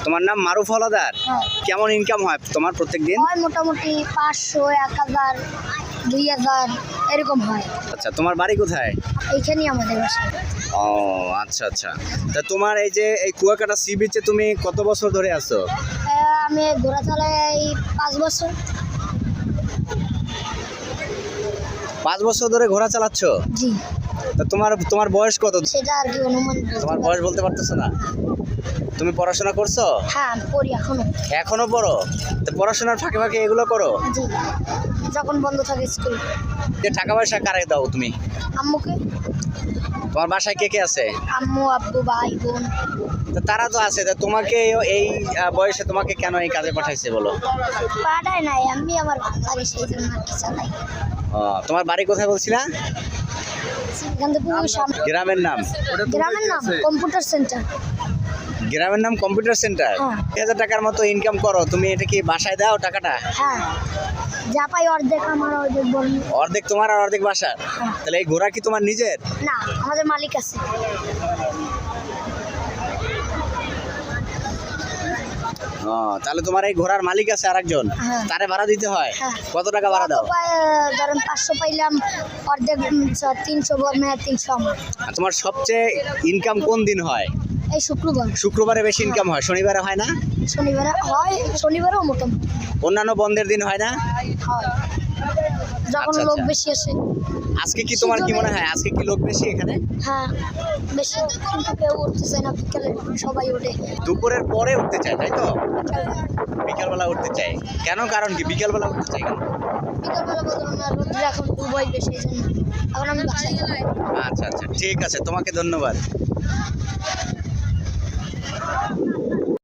তোমার নাম মারুফ হলাদার? কেমন ইনকাম হয় তোমার প্রত্যেকদিন? হয় মোটামুটি 500, 1000, 2000 এরকম হয়। আচ্ছা, তোমার বাড়ি কোথায়? এইখানেই আমাদের বাসা। ও আচ্ছা আচ্ছা। তা তোমার এই যে এই কুয়াকাটা সি বিচে তুমি কত বছর ধরে আছো? আমি ঘোড়া চালাই 5 বছর। 5 বছর ধরে ঘোড়া চালাচ্ছ? জি। তা তোমার বয়স কত? সেটা আর কি অনুমান। তোমার বয়স বলতে পারতেছো না? তুমি পড়াশোনা করছো? হ্যাঁ, পড়ি এখনো। এখনো পড়ো? তো পড়াশোনার ফাঁকে ফাঁকে এগুলো করো? জি, যখন বন্ধ থাকে স্কুল। যে টাকা পয়সা কারে দাও তুমি? আম্মুকে। তোমার বাসায় কে কে আছে? আম্মু, আব্বু, ভাই, বোন। তো তারা তো আছে, তা তোমাকে এই বয়সে তোমাকে কেন এই কাজে পাঠাইছে বলো? পাঠায় নাই, আমি আমার ভালো লাগে সেই জন্য আর কি চালাই। ও, তোমার বাড়ি কোথায় বলছিলা? গ্রামের নাম? গ্রামের নাম কম্পিউটার সেন্টার। গ্রামের নাম কম্পিউটার সেন্টার। 1000 টাকার মতো ইনকাম করো তুমি, এটা কি বাসায় দাও টাকাটা? হ্যাঁ, যা পাই অর্ধেক আমার, অর্ধেক বড়। অর্ধেক তোমার আর অর্ধেক বাসার? তাহলে এই ঘোড়া কি তোমার নিজের? না, আমাদের মালিক আছে। ও, তাহলে তোমার এই ঘোড়ার মালিক আছে আরেকজন, তারে ভাড়া দিতে হয়? কত টাকা ভাড়া দাও? ধরেন 500 পাইলাম, অর্ধেক 300 বর্মে 300 আমার। আর তোমার সবচেয়ে ইনকাম কোন দিন হয়? এই শুক্রবার। শুক্রবারে বেশি ইনকাম হয়, শনিবারে হয় না? শনিবারে হয়, শনিবারেও মোটামুটি। অন্যান্য বন্ধের দিন হয় না? হয়, যখন আচ্ছা, লোক আচ্ছা। বেশি আসে। আজকে কি তোমার কি মনে হয় আজকে কি লোক বেশি এখানে? হ্যাঁ, বেশি, কিন্তু কেউ উঠতে চায় না, বিকেলে সবাই ওঠে। দুপুরের পরে উঠতে চায়, তাই তো? বিকালবেলা উঠতে চাই কেন? কারণ কি বিকালবেলা উঠতে চাই কেন? বিকালবেলা বদল না, রোদ্রে এখন ডুবাই বেশি, এই জন্য এখন আমি বাসায়। আচ্ছা আচ্ছা, ঠিক আছে, তোমাকে ধন্যবাদ।